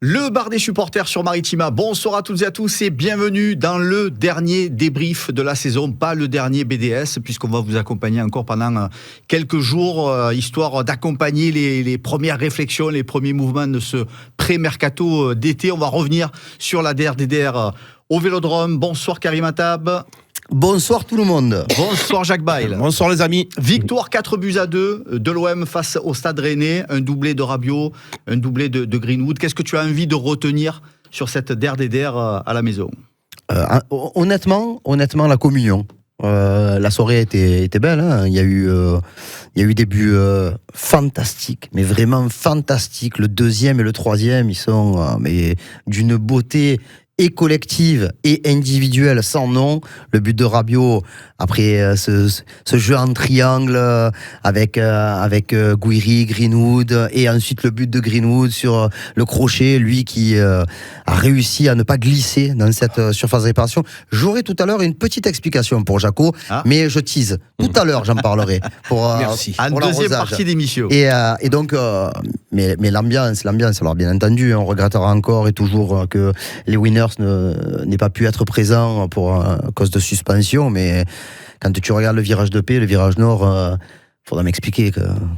Le bar des supporters sur Maritima. Bonsoir à toutes et à tous et bienvenue dans le dernier débrief de la saison, pas le dernier BDS, puisqu'on va vous accompagner encore pendant quelques jours, histoire d'accompagner les premières réflexions, les premiers mouvements de ce pré-mercato d'été. On va revenir sur la DRDR au Vélodrome. Bonsoir Karim Attab. Bonsoir tout le monde. Bonsoir Jacques Bail. Bonsoir les amis. Victoire 4-2 de l'OM face au Stade Rennais, un doublé de Rabiot, un doublé de Greenwood. Qu'est-ce que tu as envie de retenir sur cette DRDR à la maison ? Honnêtement, la communion. La soirée était belle. Hein. Il y a eu des buts fantastiques, mais vraiment fantastiques. Le deuxième et le troisième, ils sont mais d'une beauté et collective et individuelle sans nom. Le but de Rabiot, après ce jeu en triangle avec Gouiri, Greenwood, et ensuite le but de Greenwood sur le crochet, lui qui a réussi à ne pas glisser dans cette surface de réparation. J'aurai tout à l'heure une petite explication pour Jaco, mais je tease. Tout à l'heure, j'en parlerai. Merci. En deuxième partie d'émission. Et donc, mais l'ambiance, alors bien entendu, on regrettera encore et toujours que les winners n'aient pas pu être présents à cause de suspension, mais quand tu regardes le virage de paix, le virage nord, faudra m'expliquer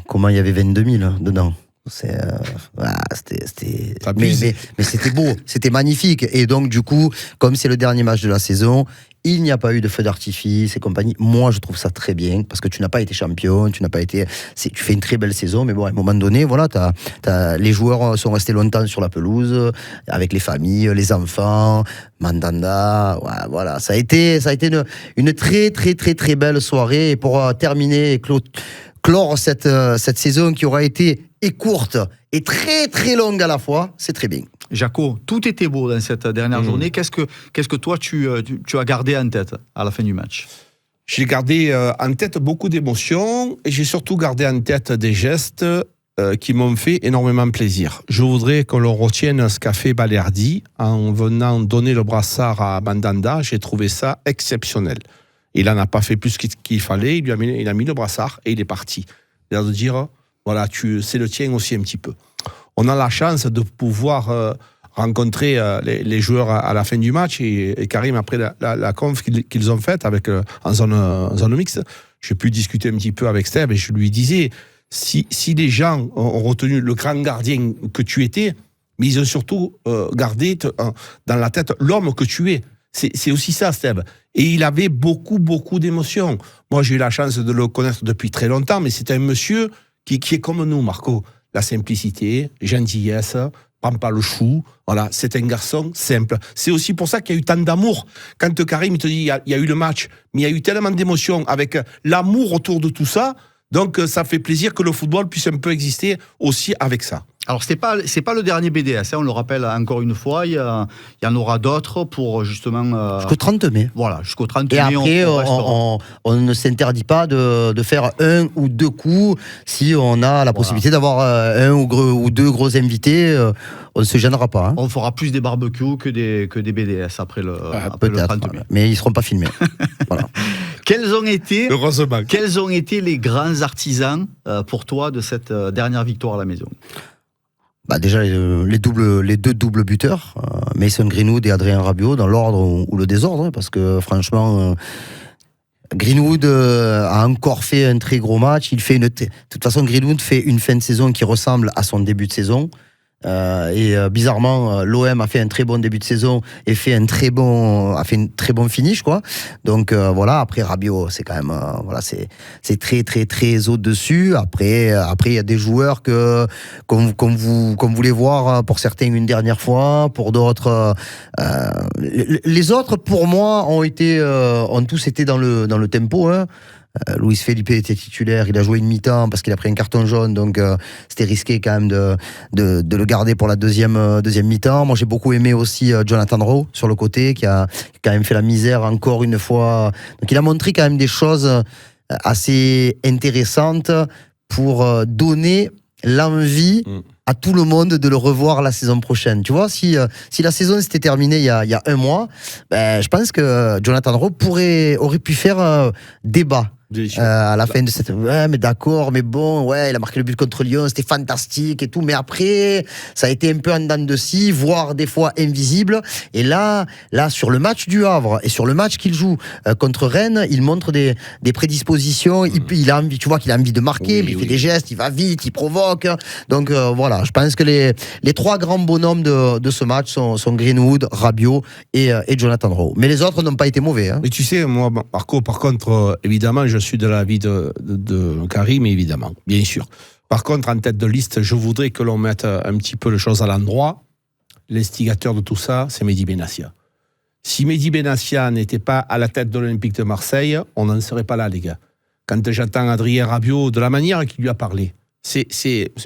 comment il y avait 22 000 dedans. Mais c'était beau, c'était magnifique. Et donc du coup, comme c'est le dernier match de la saison, il n'y a pas eu de feu d'artifice et compagnie. Moi, je trouve ça très bien parce que tu n'as pas été champion, tu fais une très belle saison, mais bon, à un moment donné, voilà, les joueurs sont restés longtemps sur la pelouse avec les familles, les enfants, Mandanda. Ouais, voilà, ça a été une très très très très belle soirée. Et pour terminer et clore cette saison qui aura été courte et très très longue à la fois, c'est très bien. Jaco, tout était beau dans cette dernière journée. Qu'est-ce que toi tu as gardé en tête à la fin du match ? J'ai gardé en tête beaucoup d'émotions et j'ai surtout gardé en tête des gestes qui m'ont fait énormément plaisir. Je voudrais que l'on retienne ce qu'a fait Balerdi en venant donner le brassard à Mandanda. J'ai trouvé ça exceptionnel. Il n'en a pas fait plus qu'il fallait. Il a mis le brassard et il est parti. Il a de dire, voilà, c'est le tien aussi un petit peu. On a la chance de pouvoir rencontrer les joueurs à la fin du match et Karim, après la conf qu'ils ont faite en zone mixte, j'ai pu discuter un petit peu avec Steve et je lui disais, si les gens ont retenu le grand gardien que tu étais, mais ils ont surtout gardé dans la tête l'homme que tu es. C'est aussi ça, Steve. Et il avait beaucoup, beaucoup d'émotions. Moi, j'ai eu la chance de le connaître depuis très longtemps, mais c'est un monsieur qui est comme nous, Marco. La simplicité, gentillesse, prend pas le chou. Voilà, c'est un garçon simple. C'est aussi pour ça qu'il y a eu tant d'amour. Quand Karim te dit il y a eu le match, mais il y a eu tellement d'émotions avec l'amour autour de tout ça. Donc, ça fait plaisir que le football puisse un peu exister aussi avec ça. Alors, c'est pas le dernier BDS, hein, on le rappelle encore une fois, il y en aura d'autres pour justement... Jusqu'au 30 mai. Voilà, jusqu'au 30 mai. Et après, on ne s'interdit pas de faire un ou deux coups si on a la possibilité d'avoir un ou deux gros invités. On ne se gênera pas. Hein. On fera plus des barbecues que des BDS après le 30 mai. Mais ils ne seront pas filmés. Voilà. Quels ont été les grands artisans pour toi de cette dernière victoire à la maison ? Déjà, les deux doubles buteurs, Mason Greenwood et Adrien Rabiot, dans l'ordre ou le désordre, hein, parce que franchement, Greenwood a encore fait un très gros match. De toute façon, Greenwood fait une fin de saison qui ressemble à son début de saison. Bizarrement, l'OM a fait un très bon début de saison et a fait un très bon finish, quoi. Donc voilà. Après Rabiot, c'est quand même c'est très très très au-dessus. Après il y a des joueurs qu'on voulait voir pour certains une dernière fois, pour d'autres les autres pour moi ont tous été dans le tempo, hein. Luis Felipe était titulaire, il a joué une mi-temps parce qu'il a pris un carton jaune, donc c'était risqué quand même de le garder pour la deuxième mi-temps. Moi j'ai beaucoup aimé aussi Jonathan Rowe sur le côté qui a quand même fait la misère encore une fois. Donc il a montré quand même des choses assez intéressantes pour donner l'envie à tout le monde de le revoir la saison prochaine. Tu vois, si la saison s'était terminée il y a un mois, je pense que Jonathan Rowe aurait pu faire débat. À la fin de cette, ouais, mais d'accord, mais bon, ouais, il a marqué le but contre Lyon, c'était fantastique et tout, mais après, ça a été un peu en dents de scie, voire des fois invisible. Et là, sur le match du Havre et sur le match qu'il joue contre Rennes, il montre des prédispositions. Il a envie, tu vois qu'il a envie de marquer, mais il fait des gestes, il va vite, il provoque. Donc voilà, je pense que les trois grands bonhommes de ce match sont Greenwood, Rabiot et Jonathan Rowe. Mais les autres n'ont pas été mauvais. Hein. Mais tu sais, moi, Marco, par contre, évidemment, je suis de l'avis de Karim, évidemment, bien sûr. Par contre, en tête de liste, je voudrais que l'on mette un petit peu les choses à l'endroit. L'instigateur de tout ça, c'est Mehdi Benassia. Si Mehdi Benassia n'était pas à la tête de l'Olympique de Marseille, on n'en serait pas là, les gars. Quand j'entends Adrien Rabiot, de la manière qu'il lui a parlé, c'est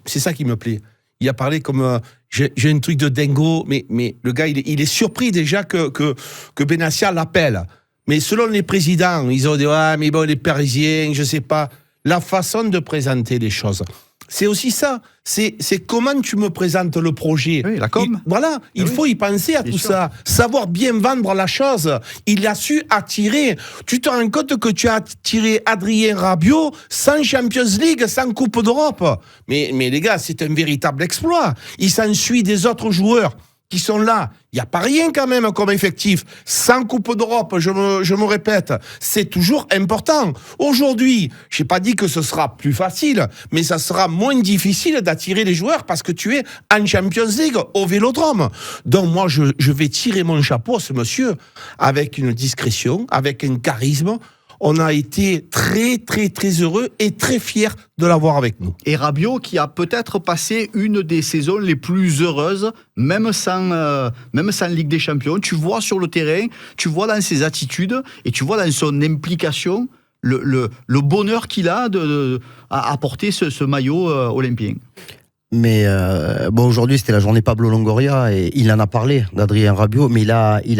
ça qui me plaît. Il a parlé comme... j'ai un truc de dingo, mais le gars, il est surpris déjà que Benassia l'appelle. Mais selon les présidents, ils ont dit « Ouais, mais bon, les Parisiens, je sais pas. » La façon de présenter les choses, c'est aussi ça. C'est comment tu me présentes le projet. Oui, la com. Il faut y penser à tout ça. Savoir bien vendre la chose. Il a su attirer. Tu te rends compte que tu as attiré Adrien Rabiot sans Champions League, sans Coupe d'Europe. Mais les gars, c'est un véritable exploit. Il s'ensuit des autres joueurs qui sont là. Il n'y a pas rien quand même comme effectif. Sans Coupe d'Europe, je me répète, c'est toujours important. Aujourd'hui, je n'ai pas dit que ce sera plus facile, mais ça sera moins difficile d'attirer les joueurs parce que tu es en Champions League au Vélodrome. Donc moi, je vais tirer mon chapeau à ce monsieur avec une discrétion, avec un charisme. On a été très, très, très heureux et très fiers de l'avoir avec nous. Et Rabiot qui a peut-être passé une des saisons les plus heureuses, même sans Ligue des Champions. Tu vois sur le terrain, tu vois dans ses attitudes et tu vois dans son implication le bonheur qu'il a à porter ce maillot olympien. Mais bon, aujourd'hui c'était la journée Pablo Longoria et il en a parlé d'Adrien Rabiot, mais il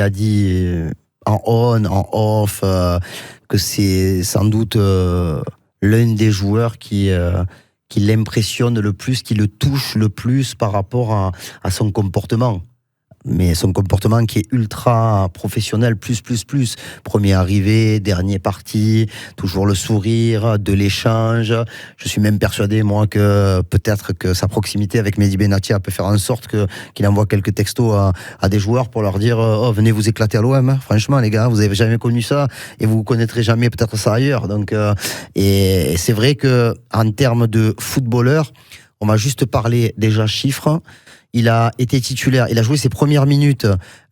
a dit en on, en off que c'est sans doute l'un des joueurs qui l'impressionne le plus, qui le touche le plus par rapport à son comportement. Mais son comportement qui est ultra professionnel, plus. Premier arrivé, dernier parti, toujours le sourire, de l'échange. Je suis même persuadé, moi, que peut-être que sa proximité avec Mehdi Benassia peut faire en sorte qu'il envoie quelques textos à des joueurs pour leur dire « Oh, venez vous éclater à l'OM. Franchement, les gars, vous n'avez jamais connu ça et vous ne connaîtrez jamais peut-être ça ailleurs. » Donc, et c'est vrai que en termes de footballeur, on va juste parler déjà chiffres. Il a été titulaire, il a joué ses premières minutes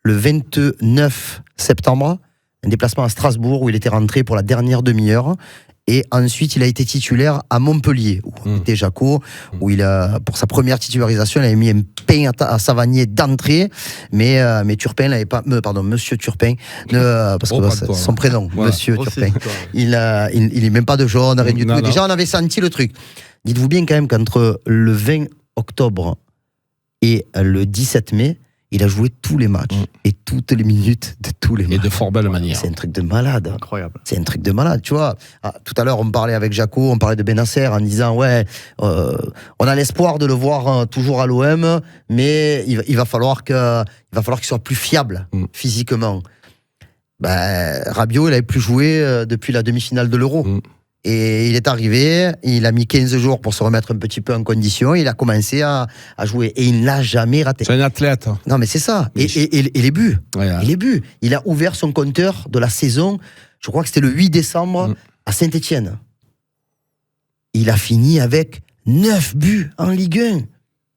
le 29 septembre, un déplacement à Strasbourg où il était rentré pour la dernière demi-heure. Et ensuite, il a été titulaire à Montpellier, où était Jaco, où pour sa première titularisation, il avait mis un pain à Savanier d'entrée, mais Turpin n'avait pas, Monsieur Turpin, parce que son prénom, voilà. Monsieur Turpin, il est même pas de jaune, rien du tout. Déjà, on avait senti le truc. Dites-vous bien quand même qu'entre le 20 octobre et le 17 mai, il a joué tous les matchs et toutes les minutes de tous les matchs. Et de fort belle manière. C'est un truc de malade. Incroyable. C'est un truc de malade, tu vois. Tout à l'heure, on parlait avec Jaco, on parlait de Benasser en disant ouais, on a l'espoir de le voir toujours à l'OM, mais il va falloir qu'il soit plus fiable physiquement. Rabiot, il n'avait plus joué depuis la demi-finale de l'Euro. Et il est arrivé, il a mis 15 jours pour se remettre un petit peu en condition, il a commencé à jouer et il n'a jamais raté. C'est un athlète. Non mais c'est ça, et les buts, ouais. Les buts. Il a ouvert son compteur de la saison, je crois que c'était le 8 décembre à Saint-Étienne. Il a fini avec 9 buts en Ligue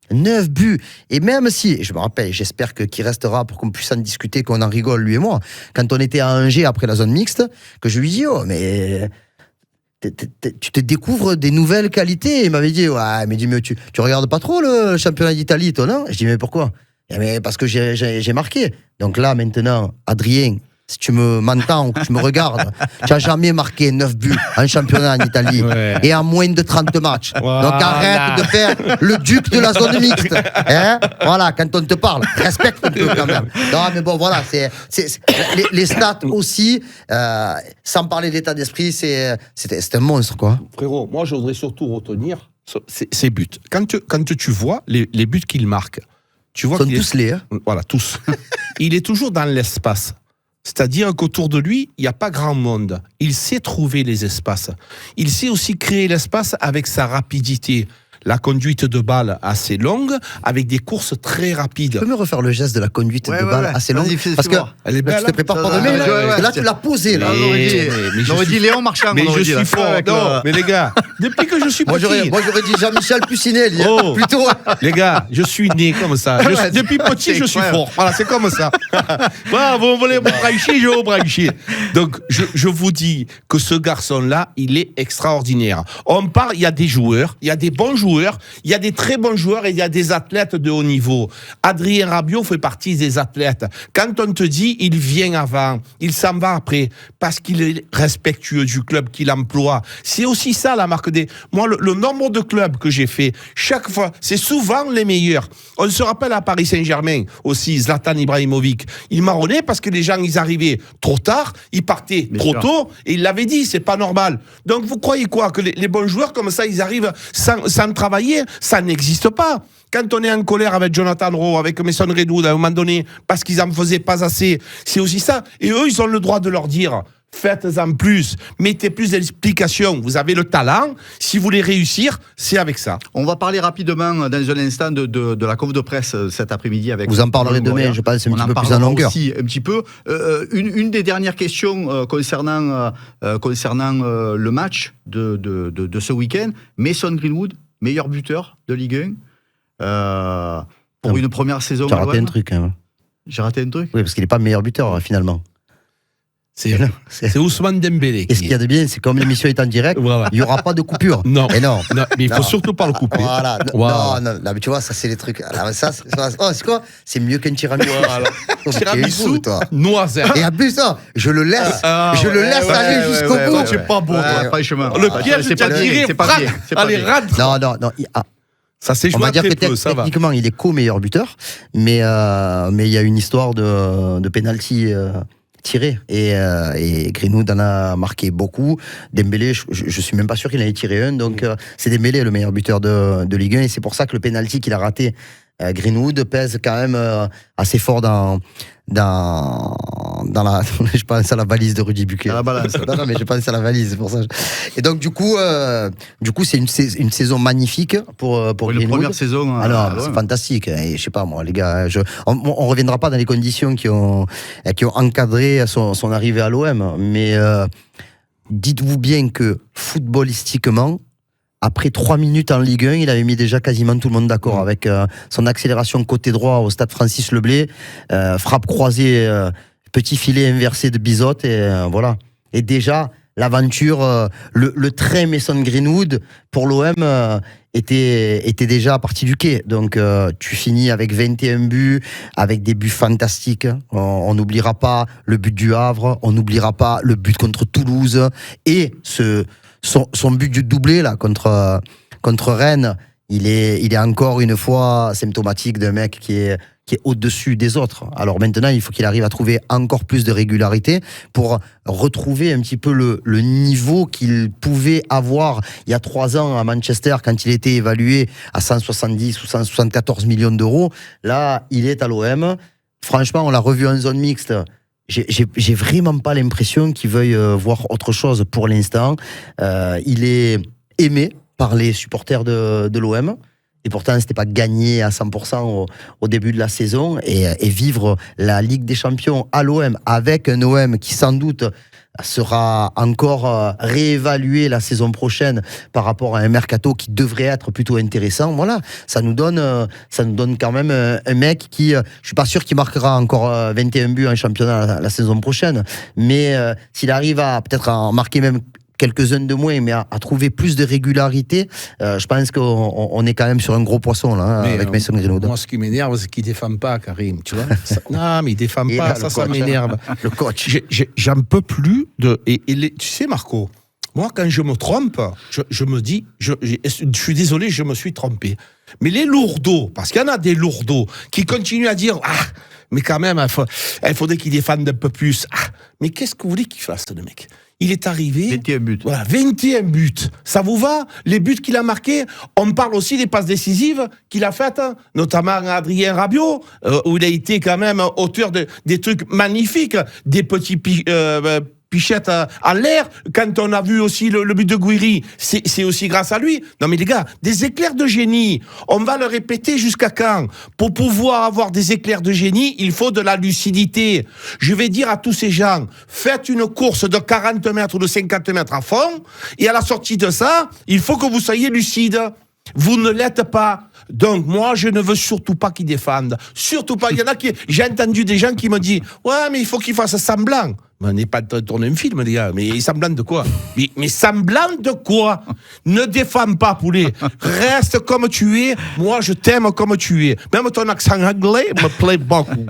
1. 9 buts. Et même si, je me rappelle, j'espère qu'il restera pour qu'on puisse en discuter, qu'on en rigole lui et moi, quand on était à Angers après la zone mixte, que je lui dis, oh mais... tu te découvres des nouvelles qualités. Il m'avait dit, ouais, mais dis-moi, tu regardes pas trop le championnat d'Italie, toi, non? Je dis, mais pourquoi? Mais parce que j'ai marqué. Donc là, maintenant, Adrien, si tu m'entends ou que tu me regardes, tu n'as jamais marqué 9 buts en championnat en Italie et en moins de 30 matchs. Voilà. Donc arrête de faire le duc de la zone mixte. Hein? Voilà, quand on te parle, respecte un peu quand même. Non, mais bon, voilà, les stats aussi, sans parler d'état d'esprit, c'est un monstre, quoi. Frérot, moi, je voudrais surtout retenir ces buts. Quand tu vois les buts qu'il marque, tu vois qu'ils sont tous laids. Voilà, tous. Il est toujours dans l'espace. C'est-à-dire qu'autour de lui, il n'y a pas grand monde. Il sait trouver les espaces. Il sait aussi créer l'espace avec sa rapidité. La conduite de balle assez longue, avec des courses très rapides. Tu peux me refaire le geste de la conduite de balle assez longue? Parce que elle est belle, tu te prépares pour demain. Là, tu l'as posé. Là. J'aurais dit Léon Marchand. Mais je suis fort. Non, mais les gars, depuis que je suis petit... Moi, j'aurais dit Jean-Michel Pucinelli. Plutôt. Les gars, je suis né comme ça. Depuis petit, je suis fort. Voilà, c'est comme ça. Voilà, vous voulez me brancher, je vais vous brancher. Donc, je vous dis que ce garçon-là, il est extraordinaire. On parle, il y a des joueurs, il y a des bons joueurs, il y a des très bons joueurs et il y a des athlètes de haut niveau. Adrien Rabiot fait partie des athlètes. Quand on te dit, il vient avant, il s'en va après, parce qu'il est respectueux du club qu'il emploie. C'est aussi ça la marque des... Moi, le nombre de clubs que j'ai fait, chaque fois, c'est souvent les meilleurs. On se rappelle à Paris Saint-Germain aussi, Zlatan Ibrahimovic. Il marronnait parce que les gens, ils arrivaient trop tard, ils partaient trop tôt, et il l'avait dit, c'est pas normal. Donc vous croyez quoi? Que les bons joueurs comme ça, ils arrivent sans travailler? Ça n'existe pas. Quand on est en colère avec Jonathan Rowe, avec Mason Greenwood, à un moment donné, parce qu'ils en faisaient pas assez, c'est aussi ça. Et eux, ils ont le droit de leur dire... Faites-en plus, mettez plus d'explications. Vous avez le talent, si vous voulez réussir, c'est avec ça. On va parler rapidement dans un instant de la conf de presse cet après-midi. Avec vous en parlerez demain, je pense, un petit peu plus en longueur. Aussi, un petit peu. Une des dernières questions concernant le match de ce week-end. Mason Greenwood, meilleur buteur de Ligue 1 pour une première saison. Tu as raté un truc. Hein. J'ai raté un truc? Oui, parce qu'il n'est pas meilleur buteur finalement. C'est Ousmane Dembélé. Et ce qu'il y a de bien, c'est comme l'émission est en direct, voilà. Il n'y aura pas de coupure. Non. Et non. Mais il ne faut surtout pas le couper. Voilà. Wow. Non, mais tu vois, ça, c'est les trucs. Alors, ça, c'est quoi? C'est mieux qu'un tiramisu. Voilà. Tiramisu, noisette. Et en plus, ça, je le laisse aller jusqu'au bout. C'est pas beau. Le piège, tu as tiré, allez, rate. Non. Ça s'est joué. On va dire que ça techniquement, il est co-meilleur buteur, mais il y a une histoire de penalty tiré et Greenwood en a marqué beaucoup. Dembélé, je suis même pas sûr qu'il en ait tiré un, donc c'est Dembélé le meilleur buteur de Ligue 1 et c'est pour ça que le penalty qu'il a raté Greenwood pèse quand même assez fort dans la je pense à la valise de Rudy Buquet. La balance. Non, mais je pense à la valise, c'est pour ça. Et donc du coup c'est une saison magnifique pour Greenwood. Une première saison. Alors c'est fantastique. Et je sais pas moi les gars, on reviendra pas dans les conditions qui ont encadré son arrivée à l'OM, mais dites-vous bien que footballistiquement, après 3 minutes en Ligue 1, il avait mis déjà quasiment tout le monde d'accord avec son accélération côté droit au stade Francis Leblay, frappe croisée, petit filet inversé de Bizotte, et voilà. Et déjà, l'aventure, le train Mason Greenwood pour l'OM était déjà parti du quai. Donc tu finis avec 21 buts, avec des buts fantastiques. On n'oubliera pas le but du Havre, on n'oubliera pas le but contre Toulouse, et son but du doublé là contre Rennes, il est encore une fois symptomatique d'un mec qui est au-dessus des autres. Alors maintenant, il faut qu'il arrive à trouver encore plus de régularité pour retrouver un petit peu le niveau qu'il pouvait avoir il y a 3 ans à Manchester quand il était évalué à 170 ou 174 millions d'euros. Là, il est à l'OM. Franchement, on l'a revu en zone mixte. J'ai vraiment pas l'impression qu'il veuille voir autre chose pour l'instant. Il est aimé par les supporters de l'OM. Et pourtant, c'était pas gagné à 100% au début de la saison. Et vivre la Ligue des Champions à l'OM avec un OM qui sans doute sera encore réévalué la saison prochaine par rapport à un mercato qui devrait être plutôt intéressant. Voilà, ça nous donne quand même un mec qui, je suis pas sûr qu'il marquera encore 21 buts en championnat la saison prochaine, mais s'il arrive à peut-être en marquer même quelques-uns de moins, mais à trouver plus de régularité, je pense qu'on est quand même sur un gros poisson là, avec Mason Greenwood. Moi, ce qui m'énerve, c'est qu'il ne défend pas, Karim. Tu vois non, mais il ne défend pas, ça m'énerve. Le coach. J'en peux plus de. Tu sais, Marco, moi, quand je me trompe, je me dis, je suis désolé, je me suis trompé. Mais les lourdeaux, parce qu'il y en a des lourdeaux qui continuent à dire mais quand même, il faudrait qu'ils défendent un peu plus. Mais qu'est-ce que vous voulez qu'il fasse, le mec? Il est arrivé... 21 buts. Voilà, 21 buts. Ça vous va? Les buts qu'il a marqués, on parle aussi des passes décisives qu'il a faites, hein, notamment à Adrien Rabiot, où il a été quand même auteur des trucs magnifiques, des petits pichettes à l'air. Quand on a vu aussi le but de Gouiri, c'est aussi grâce à lui. Non mais les gars, des éclairs de génie, on va le répéter jusqu'à quand? Pour pouvoir avoir des éclairs de génie, il faut de la lucidité. Je vais dire à tous ces gens, faites une course de 40 mètres ou de 50 mètres à fond, et à la sortie de ça, il faut que vous soyez lucide. Vous ne l'êtes pas. Donc, moi, je ne veux surtout pas qu'ils défendent. Surtout pas. Il y en a qui... J'ai entendu des gens qui me disent « Ouais, mais il faut qu'ils fassent semblant. » Mais on n'est pas en train de tourner un film, les gars. Mais semblant de quoi? Mais semblant de quoi? Ne défends pas, poulet. Reste comme tu es. Moi, je t'aime comme tu es. Même ton accent anglais me plaît beaucoup.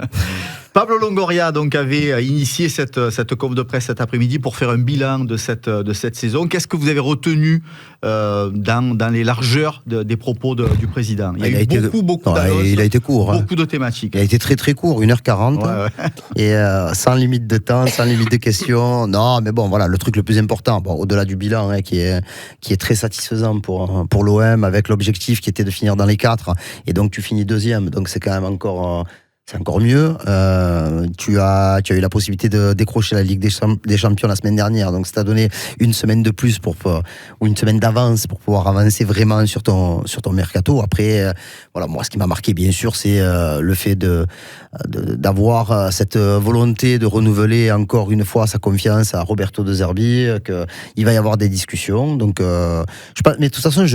Pablo Longoria donc avait initié cette conf de presse cet après-midi pour faire un bilan de cette saison. Qu'est-ce que vous avez retenu dans les largeurs des propos du président? Il y a eu beaucoup d'annonces, il a été court. Beaucoup de thématiques. Il a été très très court, 1h40. Ouais. Et sans limite de temps, sans limite de questions. Non, mais bon, voilà, le truc le plus important, bon, au-delà du bilan, hein, qui est très satisfaisant pour l'OM, avec l'objectif qui était de finir dans les 4. Et donc tu finis deuxième. Donc c'est quand même encore... C'est encore mieux. Tu as eu la possibilité de décrocher la Ligue des Champions la semaine dernière. Donc, ça t'a donné une semaine de plus ou une semaine d'avance pour pouvoir avancer vraiment sur ton mercato. Après, voilà, moi, ce qui m'a marqué, bien sûr, c'est le fait d'avoir cette volonté de renouveler encore une fois sa confiance à Roberto De Zerbi, qu'il va y avoir des discussions. Donc, mais de toute façon,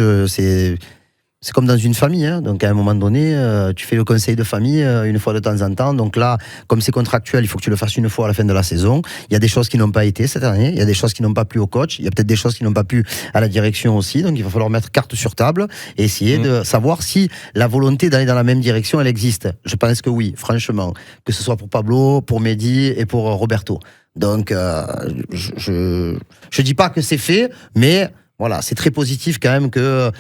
c'est comme dans une famille, hein. Donc à un moment donné, tu fais le conseil de famille une fois de temps en temps. Donc là, comme c'est contractuel, il faut que tu le fasses une fois à la fin de la saison. Il y a des choses qui n'ont pas été cette année, il y a des choses qui n'ont pas plu au coach, il y a peut-être des choses qui n'ont pas plu à la direction aussi. Donc il va falloir mettre carte sur table et essayer de savoir si la volonté d'aller dans la même direction, elle existe. Je pense que oui, franchement, que ce soit pour Pablo, pour Mehdi et pour Roberto. Donc je dis pas que c'est fait, mais... Voilà, c'est très positif quand même que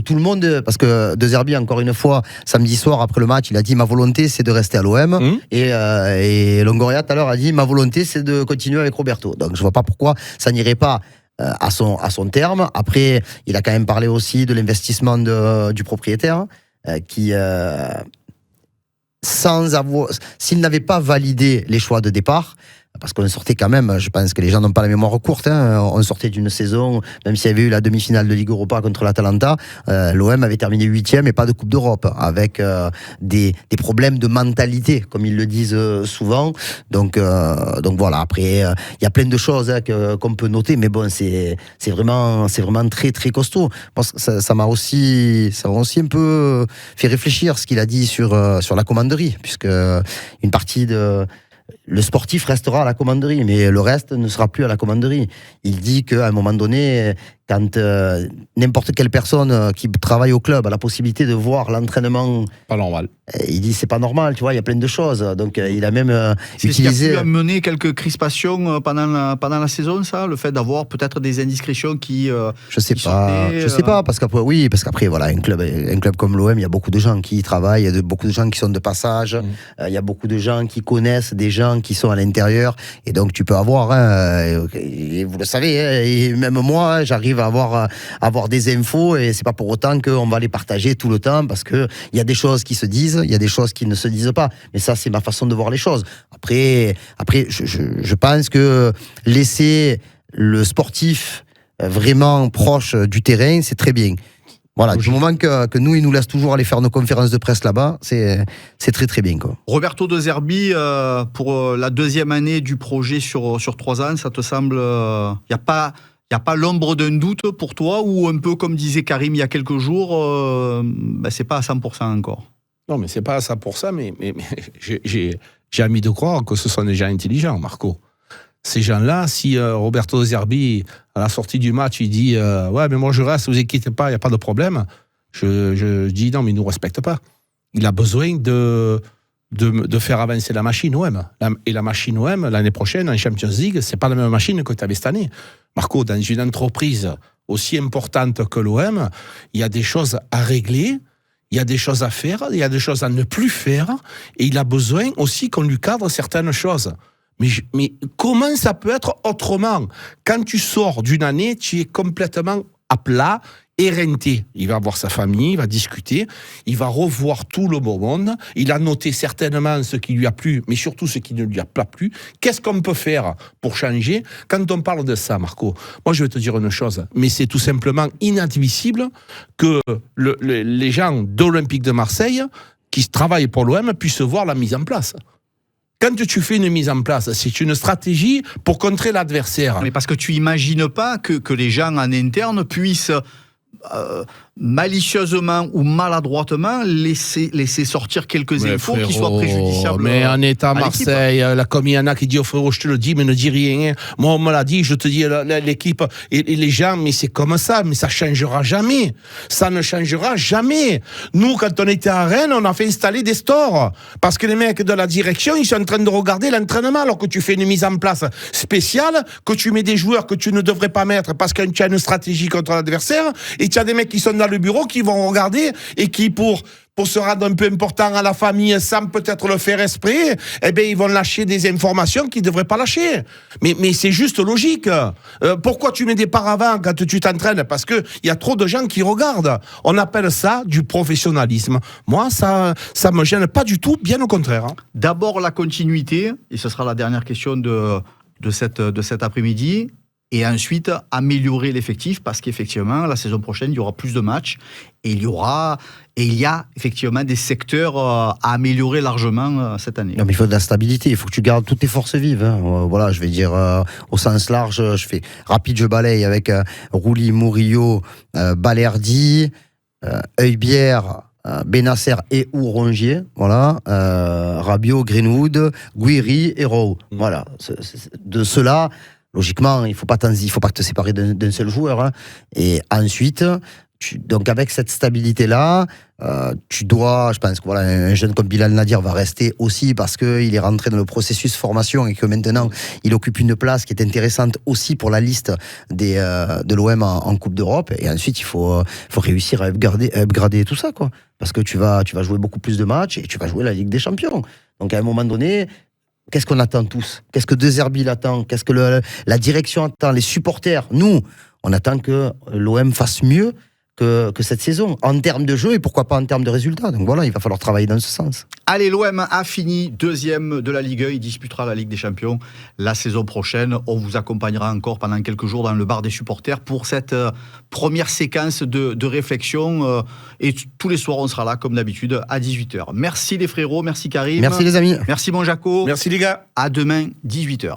tout le monde, parce que De Zerbi, encore une fois, samedi soir après le match, il a dit ma volonté c'est de rester à l'OM et Longoria tout à l'heure a dit ma volonté c'est de continuer avec Roberto. Donc je vois pas pourquoi ça n'irait pas à son terme. Après, il a quand même parlé aussi de l'investissement du propriétaire qui s'il n'avait pas validé les choix de départ. Parce qu'on sortait quand même, je pense que les gens n'ont pas la mémoire courte, hein. On sortait d'une saison, même s'il y avait eu la demi-finale de Ligue Europa contre l'Atalanta, l'OM avait terminé 8e et pas de Coupe d'Europe, avec des problèmes de mentalité, comme ils le disent souvent. Donc voilà, après, il y a plein de choses qu'on peut noter, mais bon, c'est vraiment très très costaud. Parce que ça m'a aussi un peu fait réfléchir ce qu'il a dit sur la commanderie, puisque une partie le sportif restera à la commanderie, mais le reste ne sera plus à la commanderie. Il dit qu'à un moment donné, quand n'importe quelle personne qui travaille au club a la possibilité de voir l'entraînement... Pas normal. Il dit c'est pas normal, tu vois, il y a plein de choses. Donc il a même c'est utilisé... ce qui a pu amener quelques crispations pendant la saison, ça? Le fait d'avoir peut-être des indiscrétions qui... Je sais pas, parce qu'après, voilà, un club comme l'OM, il y a beaucoup de gens qui y travaillent, il y a beaucoup de gens qui sont de passage, il y a beaucoup de gens qui connaissent des gens qui sont à l'intérieur, et donc tu peux avoir, et vous le savez, et même moi, j'arrive à avoir des infos, et c'est pas pour autant qu'on va les partager tout le temps, parce que il y a des choses qui se disent, il y a des choses qui ne se disent pas, mais ça c'est ma façon de voir les choses. Après je pense que laisser le sportif vraiment proche du terrain, c'est très bien. Voilà, du moment que nous, ils nous laissent toujours aller faire nos conférences de presse là-bas, c'est très très bien, quoi. Roberto De Zerbi, pour la deuxième année du projet sur 3 ans, ça te semble... Il n'y a pas l'ombre d'un doute pour toi, ou un peu comme disait Karim il y a quelques jours, c'est pas à 100% encore? Non, mais c'est pas à 100%, mais j'ai envie de croire que ce sont des gens intelligents, Marco. Ces gens-là, si Roberto De Zerbi, à la sortie du match, il dit ouais, mais moi je reste, vous inquiétez pas, il n'y a pas de problème, je dis non, mais il ne nous respecte pas. Il a besoin de faire avancer la machine OM. Et la machine OM, l'année prochaine, en Champions League, c'est pas la même machine que tu avais cette année. Marco, dans une entreprise aussi importante que l'OM, il y a des choses à régler, il y a des choses à faire, il y a des choses à ne plus faire, et il a besoin aussi qu'on lui cadre certaines choses. Mais comment ça peut être autrement? Quand tu sors d'une année, tu es complètement à plat, éreinté. Il va voir sa famille, il va discuter, il va revoir tout le beau monde, il a noté certainement ce qui lui a plu, mais surtout ce qui ne lui a pas plu. Qu'est-ce qu'on peut faire pour changer? Quand on parle de ça, Marco, moi je vais te dire une chose, mais c'est tout simplement inadmissible que les gens de l'Olympique de Marseille qui travaillent pour l'OM puissent voir la mise en place. Quand tu fais une mise en place, c'est une stratégie pour contrer l'adversaire. Mais parce que tu imagines pas que les gens en interne puissent malicieusement ou maladroitement laisser sortir quelques infos qui soient préjudiciables. Mais on est à Marseille, là, comme il y en a qui disent, oh frérot, je te le dis, mais ne dis rien. Moi, on me l'a dit, je te dis, l'équipe et les gens, mais c'est comme ça, mais ça changera jamais. Ça ne changera jamais. Nous, quand on était à Rennes, on a fait installer des stores. Parce que les mecs de la direction, ils sont en train de regarder l'entraînement, alors que tu fais une mise en place spéciale, que tu mets des joueurs que tu ne devrais pas mettre parce que tu as une stratégie contre l'adversaire, et tu as des mecs qui sont dans le bureau, qui vont regarder, et qui, pour se rendre un peu important à la famille, sans peut-être le faire exprès, eh bien, ils vont lâcher des informations qu'ils ne devraient pas lâcher. Mais c'est juste logique. Pourquoi tu mets des paravents quand tu t'entraînes? Parce qu'il y a trop de gens qui regardent. On appelle ça du professionnalisme. Moi, ça me gêne pas du tout, bien au contraire. D'abord, la continuité, et ce sera la dernière question de cet après-midi. Et ensuite, améliorer l'effectif, parce qu'effectivement, la saison prochaine, il y aura plus de matchs, et il y a effectivement des secteurs à améliorer largement cette année. Non, mais il faut de la stabilité, il faut que tu gardes toutes tes forces vives. Voilà, je vais dire au sens large, je fais rapide, je balaye avec Rouli, Murillo, Balerdi, Heubière, Benasser et ou Rongier, voilà, Rabiot, Greenwood, Guiri et Rowe. Voilà, de cela. Logiquement, il faut pas te séparer d'un seul joueur. Hein. Et ensuite, donc avec cette stabilité-là, tu dois, je pense que voilà, un jeune comme Bilal Nadir va rester aussi parce qu'il est rentré dans le processus formation et que maintenant, il occupe une place qui est intéressante aussi pour la liste de l'OM en Coupe d'Europe. Et ensuite, il faut réussir à upgrader tout ça, quoi. Parce que tu vas jouer beaucoup plus de matchs et tu vas jouer la Ligue des Champions. Donc à un moment donné, qu'est-ce qu'on attend tous? Qu'est-ce que De Zerbi attend? Qu'est-ce que la direction attend? Les supporters, nous, on attend que l'OM fasse mieux que cette saison, en termes de jeu et pourquoi pas en termes de résultats. Donc voilà, il va falloir travailler dans ce sens. Allez, l'OM a fini deuxième de la Ligue 1, il disputera la Ligue des Champions la saison prochaine. On vous accompagnera encore pendant quelques jours dans le bar des supporters pour cette première séquence de réflexion. Et tous les soirs, on sera là, comme d'habitude, à 18h. Merci les frérots, merci Karim. Merci les amis. Merci mon Jaco. Merci les gars. À demain, 18h.